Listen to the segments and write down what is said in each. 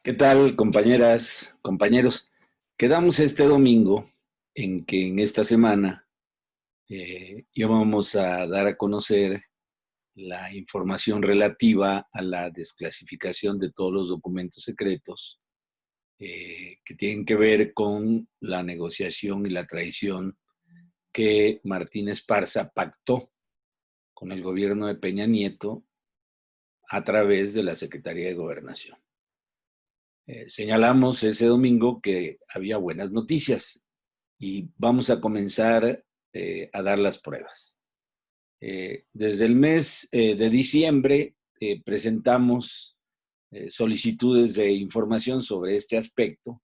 ¿Qué tal, compañeras, compañeros? Quedamos este domingo en que en esta semana íbamos a dar a conocer la información relativa a la desclasificación de todos los documentos secretos que tienen que ver con la negociación y la traición que Martín Esparza pactó con el gobierno de Peña Nieto a través de la Secretaría de Gobernación. Señalamos ese domingo que había buenas noticias y vamos a comenzar a dar las pruebas. Desde el mes de diciembre presentamos solicitudes de información sobre este aspecto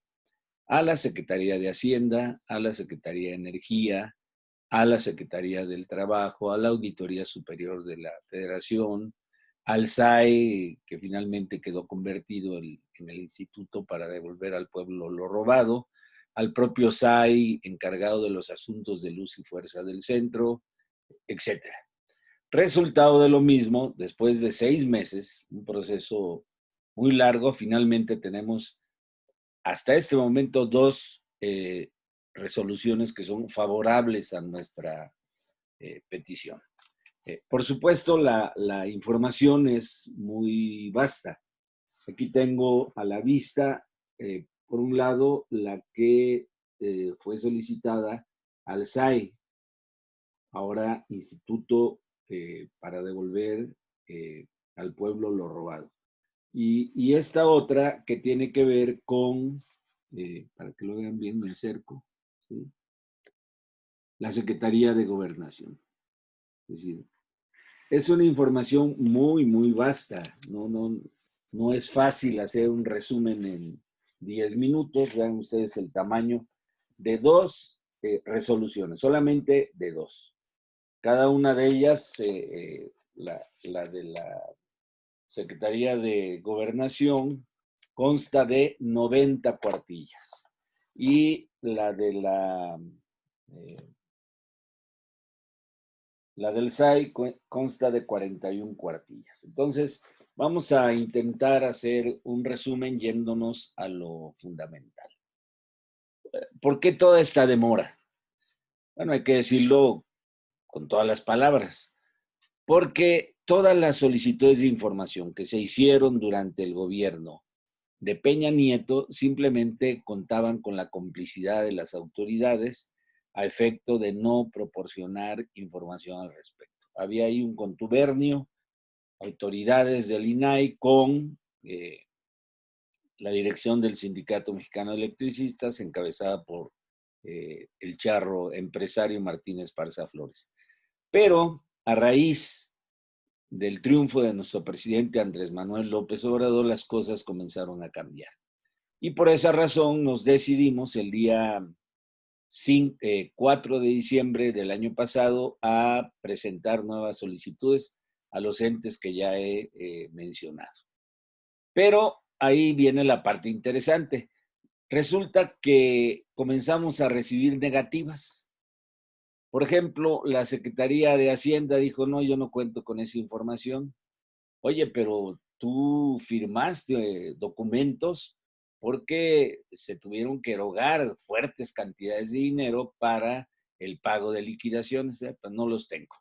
a la Secretaría de Hacienda, a la Secretaría de Energía, a la Secretaría del Trabajo, a la Auditoría Superior de la Federación, al SAE, que finalmente quedó convertido en el Instituto para devolver al pueblo lo robado, al propio SAI encargado de los asuntos de luz y fuerza del centro, etcétera. Resultado de lo mismo, después de 6 meses, un proceso muy largo, finalmente tenemos hasta este momento dos resoluciones que son favorables a nuestra petición. Por supuesto, la información es muy vasta. Aquí tengo a la vista, por un lado, la que fue solicitada al SAI, ahora Instituto para devolver al pueblo lo robado. Y esta otra que tiene que ver con, para que lo vean bien, me acerco, ¿sí? La Secretaría de Gobernación. Es decir, es una información muy, muy vasta. No es fácil hacer un resumen en 10 minutos. Vean ustedes el tamaño de dos resoluciones, solamente de dos. Cada una de ellas, la de la Secretaría de Gobernación, consta de 90 cuartillas. Y eh, la del SAI consta de 41 cuartillas. Entonces, vamos a intentar hacer un resumen yéndonos a lo fundamental. ¿Por qué toda esta demora? Bueno, hay que decirlo con todas las palabras, porque todas las solicitudes de información que se hicieron durante el gobierno de Peña Nieto simplemente contaban con la complicidad de las autoridades a efecto de no proporcionar información al respecto. Había ahí un contubernio, autoridades del INAI con la dirección del Sindicato Mexicano de Electricistas, encabezada por el charro empresario Martínez Esparza Flores. Pero a raíz del triunfo de nuestro presidente Andrés Manuel López Obrador, las cosas comenzaron a cambiar. Y por esa razón nos decidimos el día 4 de diciembre del año pasado a presentar nuevas solicitudes a los entes que ya he mencionado. Pero ahí viene la parte interesante. Resulta que comenzamos a recibir negativas. Por ejemplo, la Secretaría de Hacienda dijo, no, yo no cuento con esa información. Oye, pero tú firmaste documentos porque se tuvieron que erogar fuertes cantidades de dinero para el pago de liquidaciones, pues no los tengo.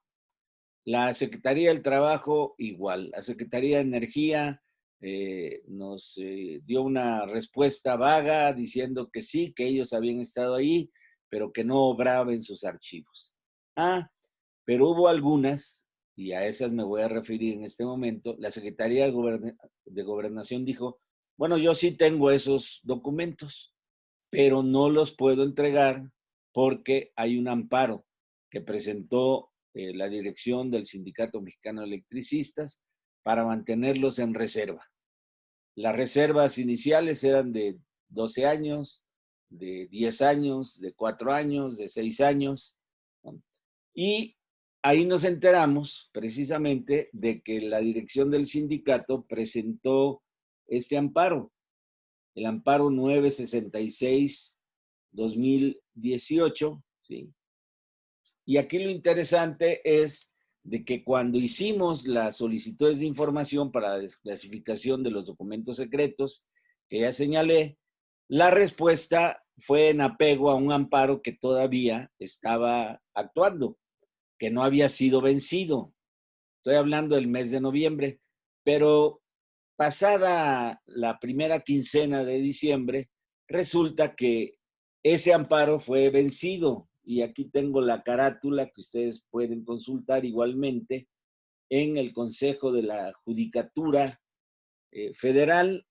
La Secretaría del Trabajo igual, la Secretaría de Energía nos dio una respuesta vaga diciendo que sí, que ellos habían estado ahí, pero que no obraba en sus archivos. Ah, pero hubo algunas, y a esas me voy a referir en este momento, la Secretaría de Gobernación dijo, bueno, yo sí tengo esos documentos, pero no los puedo entregar porque hay un amparo que presentó la dirección del Sindicato Mexicano de Electricistas para mantenerlos en reserva. Las reservas iniciales eran de 12 años, de 10 años, de 4 años, de 6 años, ¿no? Y ahí nos enteramos precisamente de que la dirección del sindicato presentó este amparo, el amparo 966-2018, ¿sí? Y aquí lo interesante es de que cuando hicimos las solicitudes de información para la desclasificación de los documentos secretos, que ya señalé, la respuesta fue en apego a un amparo que todavía estaba actuando, que no había sido vencido. Estoy hablando del mes de noviembre, pero pasada la primera quincena de diciembre, resulta que ese amparo fue vencido. Y aquí tengo la carátula que ustedes pueden consultar igualmente en el Consejo de la Judicatura Federal.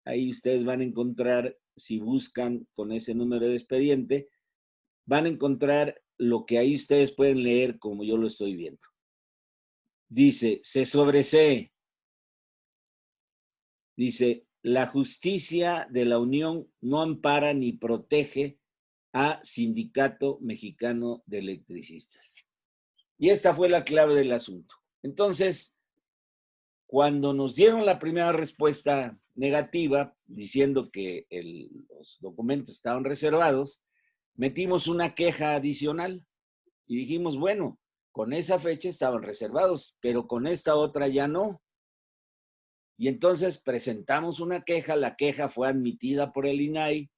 Ahí ustedes van a encontrar, si buscan con ese número de expediente, van a encontrar lo que ahí ustedes pueden leer como yo lo estoy viendo. Dice, se sobresee. Dice, la justicia de la Unión no ampara ni protege a Sindicato Mexicano de Electricistas. Y esta fue la clave del asunto. Entonces, cuando nos dieron la primera respuesta negativa, diciendo que los documentos estaban reservados, metimos una queja adicional y dijimos, bueno, con esa fecha estaban reservados, pero con esta otra ya no. Y entonces presentamos una queja, la queja fue admitida por el INAI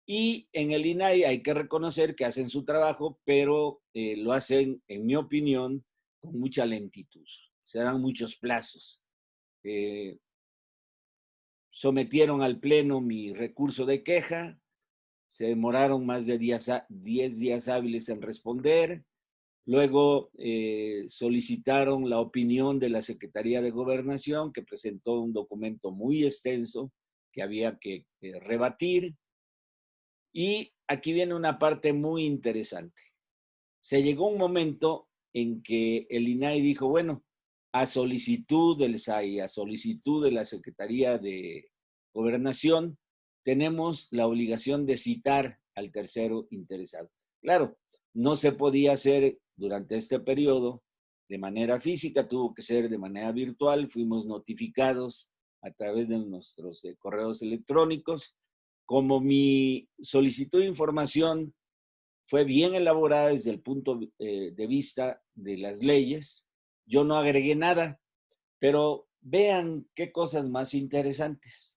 y en el INAI hay que reconocer que hacen su trabajo, pero lo hacen, en mi opinión, con mucha lentitud. Se dan muchos plazos. Sometieron al Pleno mi recurso de queja, se demoraron más de 10 días hábiles en responder. Luego solicitaron la opinión de la Secretaría de Gobernación, que presentó un documento muy extenso que había que rebatir. Y aquí viene una parte muy interesante. Se llegó un momento en que el INAI dijo, bueno, a solicitud del SAI, a solicitud de la Secretaría de Gobernación, tenemos la obligación de citar al tercero interesado. Claro, no se podía hacer durante este periodo de manera física, tuvo que ser de manera virtual, fuimos notificados a través de nuestros correos electrónicos. Como mi solicitud de información fue bien elaborada desde el punto de vista de las leyes, yo no agregué nada, pero vean qué cosas más interesantes.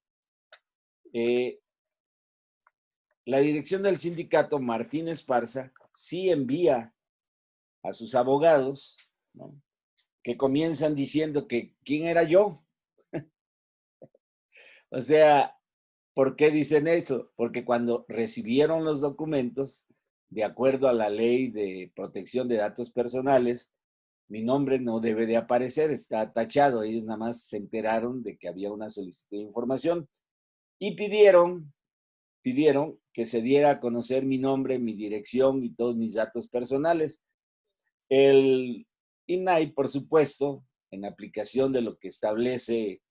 La dirección del sindicato, Martín Esparza, sí envía a sus abogados, ¿no?, que comienzan diciendo que quién era yo. O sea, ¿por qué dicen eso? Porque cuando recibieron los documentos, de acuerdo a la ley de protección de datos personales, mi nombre no debe de aparecer, está tachado. Ellos nada más se enteraron de que había una solicitud de información y pidieron que se diera a conocer mi nombre, mi dirección y todos mis datos personales. El INAI, por supuesto, en aplicación de lo que establece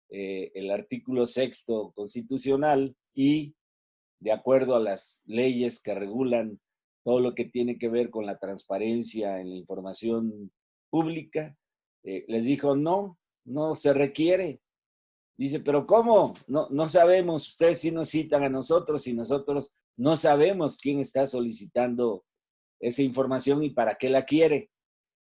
el artículo 6º constitucional y de acuerdo a las leyes que regulan todo lo que tiene que ver con la transparencia en la información pública, les dijo, no, no se requiere. Dice, pero ¿cómo? No sabemos, ustedes sí nos citan a nosotros y nosotros no sabemos quién está solicitando esa información y para qué la quiere.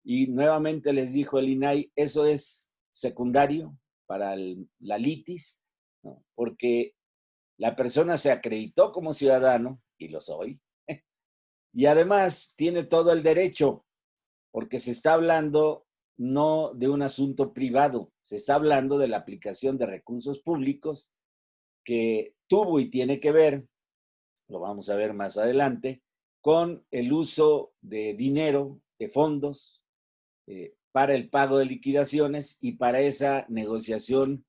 Y nuevamente les dijo el INAI, eso es secundario para la litis, ¿no?, porque la persona se acreditó como ciudadano, y lo soy, y además tiene todo el derecho, porque se está hablando no de un asunto privado, se está hablando de la aplicación de recursos públicos que tuvo y tiene que ver, lo vamos a ver más adelante, con el uso de dinero, de fondos, para el pago de liquidaciones y para esa negociación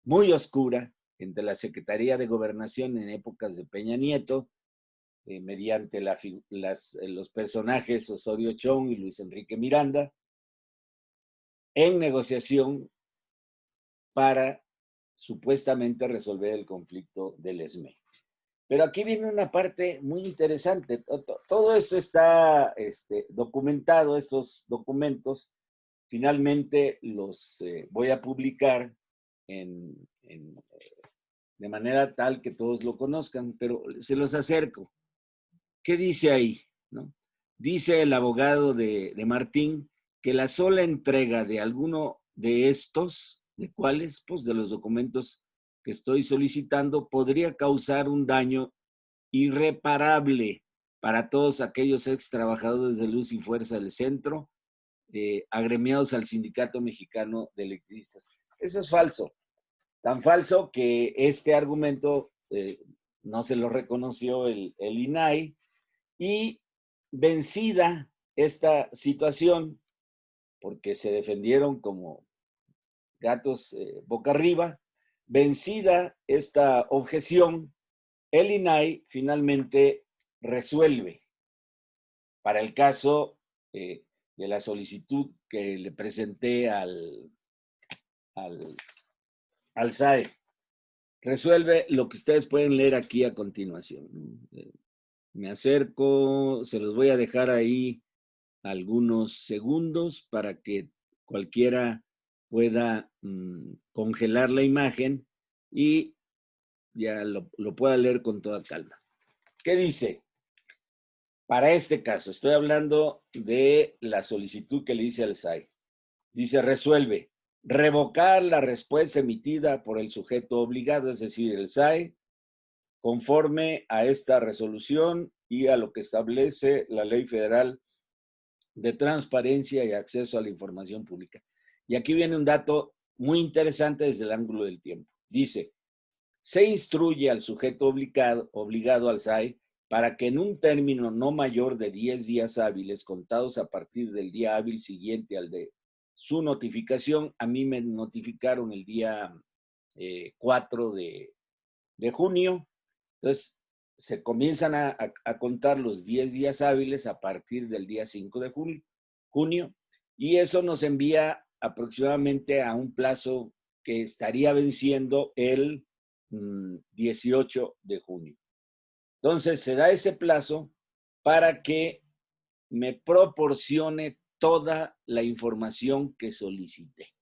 muy oscura entre la Secretaría de Gobernación en épocas de Peña Nieto, mediante los personajes Osorio Chong y Luis Enrique Miranda, en negociación para supuestamente resolver el conflicto del ESME. Pero aquí viene una parte muy interesante. Todo esto está documentado, estos documentos. Finalmente los voy a publicar de manera tal que todos lo conozcan, pero se los acerco. ¿Qué dice ahí? ¿No? Dice el abogado de Martín que la sola entrega de alguno de estos, ¿de cuáles? Pues de los documentos que estoy solicitando podría causar un daño irreparable para todos aquellos ex trabajadores de Luz y Fuerza del Centro, agremiados al Sindicato Mexicano de Electricistas. Eso es falso. Tan falso que este argumento no se lo reconoció el INAI, y vencida esta situación, porque se defendieron como gatos boca arriba, vencida esta objeción, el INAI finalmente resuelve para el caso de la solicitud que le presenté al SAE. Resuelve lo que ustedes pueden leer aquí a continuación. Me acerco, se los voy a dejar ahí algunos segundos para que cualquiera pueda congelar la imagen y ya lo pueda leer con toda calma. ¿Qué dice? Para este caso, estoy hablando de la solicitud que le hice al SAE. Dice, resuelve revocar la respuesta emitida por el sujeto obligado, es decir, el SAE, conforme a esta resolución y a lo que establece la Ley Federal de Transparencia y Acceso a la Información Pública. Y aquí viene un dato muy interesante desde el ángulo del tiempo. Dice, se instruye al sujeto obligado al SAE para que en un término no mayor de 10 días hábiles contados a partir del día hábil siguiente al de su notificación, a mí me notificaron el día 4 de junio, entonces se comienzan a contar los 10 días hábiles a partir del día 5 de junio, y eso nos envía aproximadamente a un plazo que estaría venciendo el 18 de junio. Entonces se da ese plazo para que me proporcione toda la información que solicité.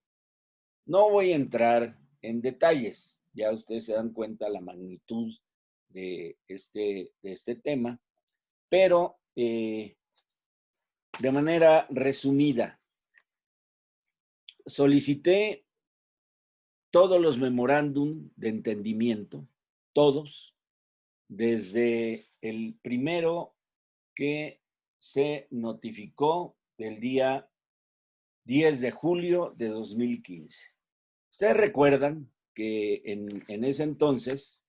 No voy a entrar en detalles, ya ustedes se dan cuenta la magnitud de este tema, pero de manera resumida, solicité todos los memorándum de entendimiento, todos, desde el primero que se notificó del día 10 de julio de 2015. Ustedes recuerdan que en ese entonces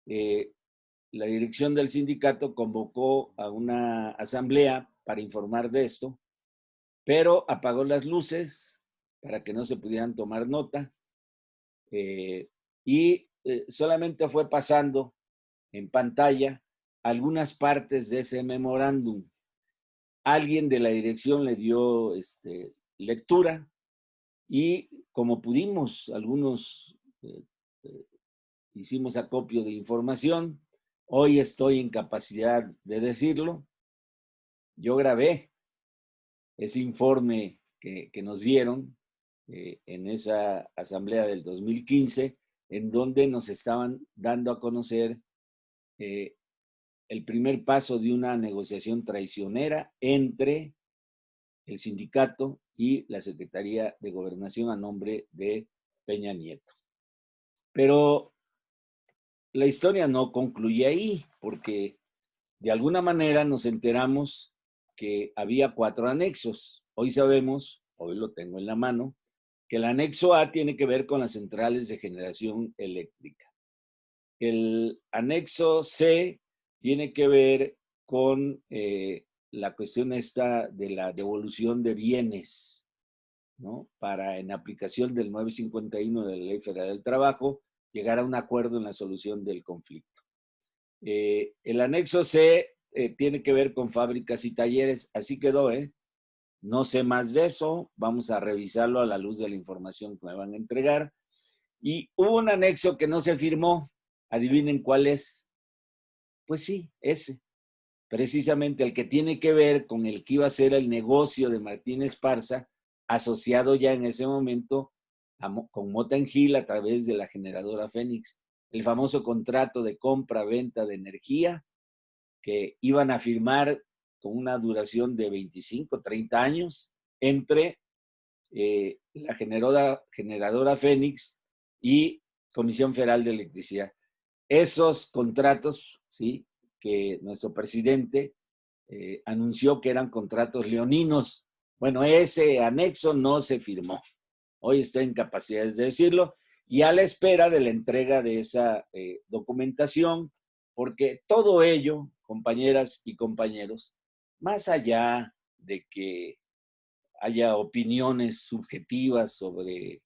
la dirección del sindicato convocó a una asamblea para informar de esto, pero apagó las luces para que no se pudieran tomar nota y solamente fue pasando en pantalla algunas partes de ese memorándum. Alguien de la dirección le dio lectura y como pudimos, algunos hicimos acopio de información. Hoy estoy en capacidad de decirlo. Yo grabé ese informe que nos dieron en esa asamblea del 2015, en donde nos estaban dando a conocer el primer paso de una negociación traicionera entre el sindicato y la Secretaría de Gobernación a nombre de Peña Nieto. Pero la historia no concluye ahí, porque de alguna manera nos enteramos que había 4 anexos. Hoy sabemos, hoy lo tengo en la mano, que el anexo A tiene que ver con las centrales de generación eléctrica. El anexo C tiene que ver con la cuestión esta de la devolución de bienes, ¿no? Para, en aplicación del 951 de la Ley Federal del Trabajo, llegar a un acuerdo en la solución del conflicto. El anexo C tiene que ver con fábricas y talleres, así quedó, No sé más de eso, vamos a revisarlo a la luz de la información que me van a entregar. Y hubo un anexo que no se firmó, adivinen cuál es. Pues sí, ese. Precisamente el que tiene que ver con el que iba a ser el negocio de Martín Esparza, asociado ya en ese momento con Motengil a través de la generadora Fénix. El famoso contrato de compra-venta de energía que iban a firmar con una duración de 25, 30 años entre la generadora Fénix y Comisión Federal de Electricidad. Esos contratos, ¿sí?, que nuestro presidente anunció que eran contratos leoninos. Bueno, ese anexo no se firmó. Hoy estoy en capacidades de decirlo y a la espera de la entrega de esa documentación, porque todo ello, compañeras y compañeros, más allá de que haya opiniones subjetivas sobre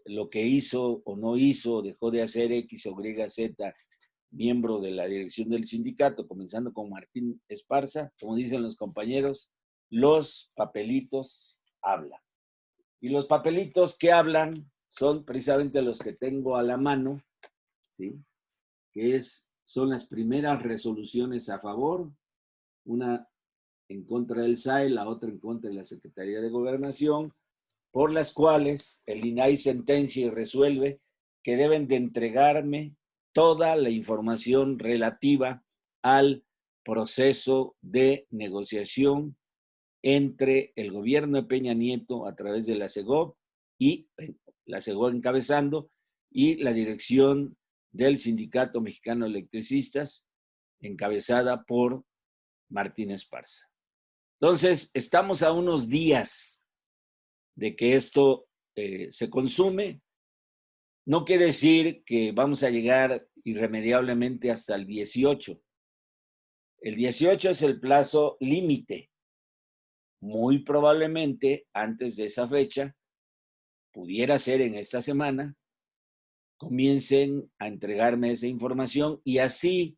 lo que hizo o no hizo, dejó de hacer X o Y, Z, miembro de la dirección del sindicato, comenzando con Martín Esparza, como dicen los compañeros, los papelitos hablan. Y los papelitos que hablan son precisamente los que tengo a la mano, ¿sí?, que son las primeras resoluciones a favor, una en contra del SAE, la otra en contra de la Secretaría de Gobernación, por las cuales el INAI sentencia y resuelve que deben de entregarme toda la información relativa al proceso de negociación entre el gobierno de Peña Nieto a través de la CEGOV y la CEGOV encabezando y la dirección del Sindicato Mexicano de Electricistas encabezada por Martín Esparza. Entonces, estamos a unos días de que esto se consume. No quiere decir que vamos a llegar irremediablemente hasta el 18. El 18 es el plazo límite. Muy probablemente antes de esa fecha, pudiera ser en esta semana, comiencen a entregarme esa información y así,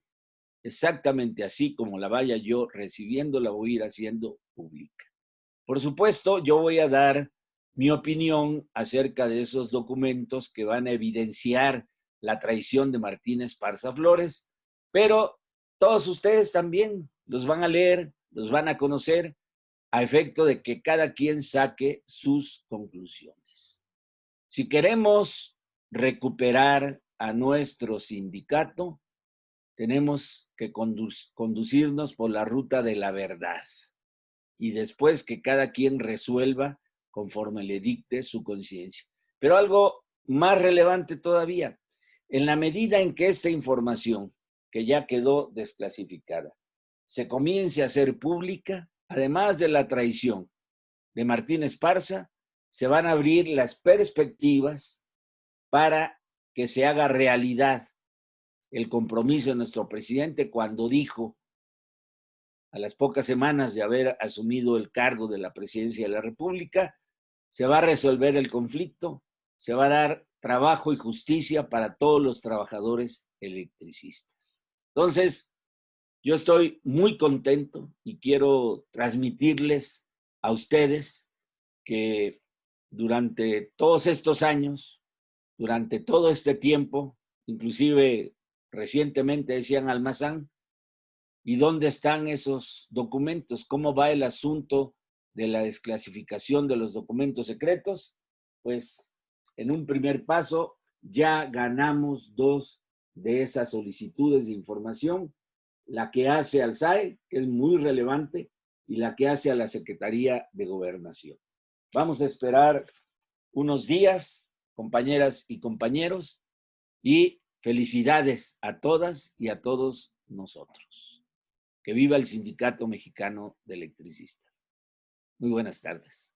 exactamente así como la vaya yo recibiendo, la voy a ir haciendo pública. Por supuesto, yo voy a dar mi opinión acerca de esos documentos que van a evidenciar la traición de Martín Esparza Flores, pero todos ustedes también los van a leer, los van a conocer, a efecto de que cada quien saque sus conclusiones. Si queremos recuperar a nuestro sindicato, tenemos que conducirnos por la ruta de la verdad y después que cada quien resuelva conforme le dicte su conciencia. Pero algo más relevante todavía, en la medida en que esta información, que ya quedó desclasificada, se comience a hacer pública, además de la traición de Martín Esparza, se van a abrir las perspectivas para que se haga realidad el compromiso de nuestro presidente cuando dijo, a las pocas semanas de haber asumido el cargo de la presidencia de la República, se va a resolver el conflicto, se va a dar trabajo y justicia para todos los trabajadores electricistas. Entonces, yo estoy muy contento y quiero transmitirles a ustedes que durante todos estos años, durante todo este tiempo, inclusive recientemente decían Almazán, ¿y dónde están esos documentos? ¿Cómo va el asunto de la desclasificación de los documentos secretos? Pues en un primer paso ya ganamos 2 de esas solicitudes de información, la que hace al SAE, que es muy relevante, y la que hace a la Secretaría de Gobernación. Vamos a esperar unos días, compañeras y compañeros, y felicidades a todas y a todos nosotros. Que viva el Sindicato Mexicano de Electricistas. Muy buenas tardes.